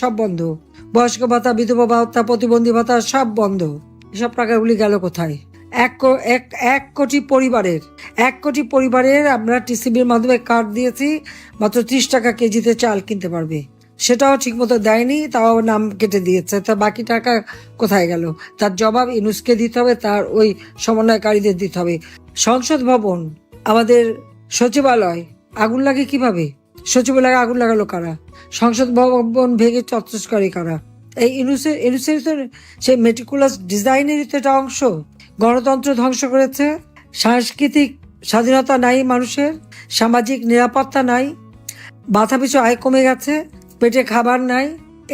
সব বন্ধ, বয়স্ক ভাতা, বিধবা ভাতা, প্রতিবন্ধী ভাতা সব বন্ধ। এসব টাকাগুলি গেল কোথায়? এক কোটি পরিবারের আমরা টিসিবির মাধ্যমে কার্ড দিয়েছি, মাত্র 30 টাকা কেজিতে চাল কিনতে পারবে, সেটাও ঠিক মতো দেয়নি, তাও নাম কেটে দিয়েছে। তা বাকি টাকা কোথায় গেল? তার জবাব ইউনূসকে দিতে হবে, তার ওই সমন্বয়কারীদের দিতে হবে। সংসদ ভবন, আমাদের সচিবালয় আগুন লাগে কিভাবে? সচিবালয়ে আগুন লাগালো কারা? সংসদ ভবন ভেঙে তছনছ করে কারা? এই ইউনূসের তো সেই মেটিকুলাস ডিজাইনেরই তো এটা অংশ। গণতন্ত্র ধ্বংস করেছে, সাংস্কৃতিক স্বাধীনতা নাই, মানুষের সামাজিক নিরাপত্তা নাই, মাথাপিছু আয় কমে গেছে, পেটে খাবার নাই।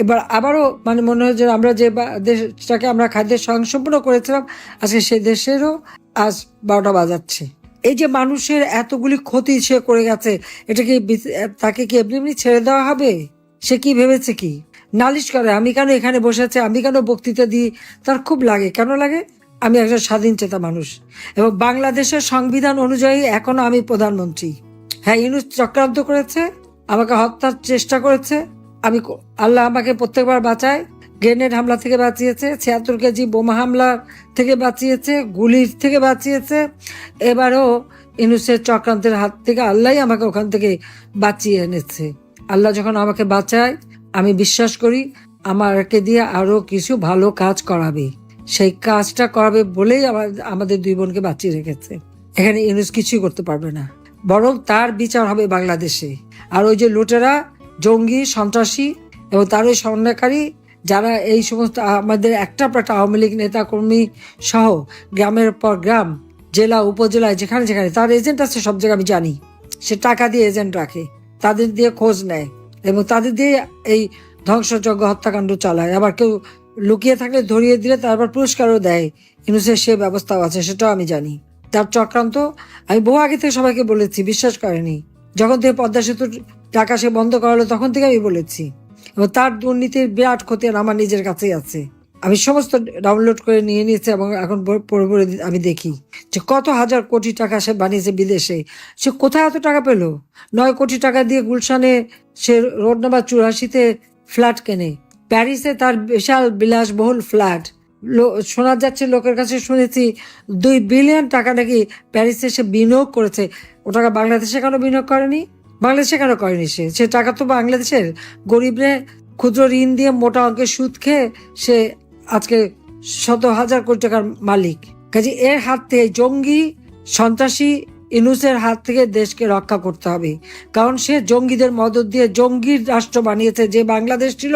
এবার আবারও মনে হয় যে আমরা যে দেশটাকে আমরা খাদ্যের স্বয়ংসম্পূর্ণ করেছিলাম, আজকে সেই দেশেরও আজ 12টা বাজাচ্ছে। এই যে মানুষের এতগুলি ক্ষতি সে করে গেছে, এটা কি তাকে কি এমনি ছেড়ে দেওয়া হবে? সে কি ভেবেছে কি? নালিশ করে, আমি কেন এখানে বসে আছি, আমি কেন বক্তৃতা দিই, তার খুব লাগে। কেন লাগে? আমি একজন স্বাধীন চেতা মানুষ এবং বাংলাদেশের সংবিধান অনুযায়ী এখনো আমি প্রধানমন্ত্রী। হ্যাঁ, ইউনূস চক্রান্ত করেছে, আমাকে হত্যার চেষ্টা করেছে। আল্লাহ আমাকে প্রত্যেকবার বাঁচায়, গ্রেনেড হামলা থেকে বাঁচিয়েছে, 76 কেজি বোমা হামলা থেকে বাঁচিয়েছে, গুলির থেকে বাঁচিয়েছে। এবারও ইউনূসের চক্রান্তের হাত থেকে আল্লাহ আমাকে ওখান থেকে বাঁচিয়ে এনেছে। আল্লাহ যখন আমাকে বাঁচায়, আমি বিশ্বাস করি আমাকে দিয়ে আরো কিছু ভালো কাজ করাবে। সেই কাজটা করাবে বলেই আমাদের 2 বোনকে বাঁচিয়ে রেখেছে। এখানে ইউনূস কিছুই করতে পারবে না, বরং তার বিচার হবে বাংলাদেশে। আর ওই যে লুটেরা, জঙ্গি, সন্ত্রাসী এবং তার ওই সমন্বয়কারী, যারা এই সমস্ত আমাদের একটা আওয়ামী লীগ নেতা কর্মী সহ গ্রামের পর গ্রাম, জেলা উপজেলায় যেখানে যেখানে তার এজেন্ট আছে, সব জায়গায় আমি জানি, সে টাকা দিয়ে এজেন্ট রাখে, তাদের দিয়ে খোঁজ নেয় এবং তাদের দিয়ে এই ধ্বংসযজ্ঞ হত্যাকাণ্ড চালায়। আবার কেউ লুকিয়ে থাকলে ধরিয়ে দিলে তারপর পুরস্কারও দেয়। ইউনূসের সে ব্যবস্থাও আছে, সেটাও আমি জানি। তার চক্রান্ত আমি বহু আগে থেকে সবাইকে বলেছি, বিশ্বাস করেনি। যখন থেকে পদ্মা সেতুর টাকা সে বন্ধ করালো, তখন থেকে আমি বলেছি। এবং তার দুর্নীতির বিরাট ক্ষতি আমার নিজের কাছেই আছে। আমি সমস্ত ডাউনলোড করে নিয়ে নিয়েছি এবং এখন পড়ে আমি দেখি যে কত হাজার কোটি টাকা সে বানিয়েছে বিদেশে। সে কোথায় এত টাকা পেল? 9 কোটি টাকা দিয়ে গুলশানে সে রোড নাম্বার 84-তে ফ্ল্যাট কেনে। প্যারিসে তার বিশাল বিলাসবহুল ফ্ল্যাট। শোনা যাচ্ছে, লোকের কাছে শুনেছি 2 বিলিয়ন টাকা নাকি প্যারিসে সে বিনিয়োগ করেছে। ও টাকা বাংলাদেশে কেন বিনিয়োগ করেনি? বাংলাদেশে কেন করেনি? সে টাকা তো বাংলাদেশের গরিবরে ক্ষুদ্র ঋণ দিয়ে মোটা অঙ্কের সুদ খেয়ে সে আজকে শত হাজার কোটি টাকার মালিক। কাজে এর হাত থেকে, জঙ্গি সন্ত্রাসী ইউনূসের হাত থেকে দেশকে রক্ষা করতে হবে। কারণ সে জঙ্গিদের মদদ দিয়ে জঙ্গির রাষ্ট্র বানিয়েছে, যে বাংলাদেশ ছিল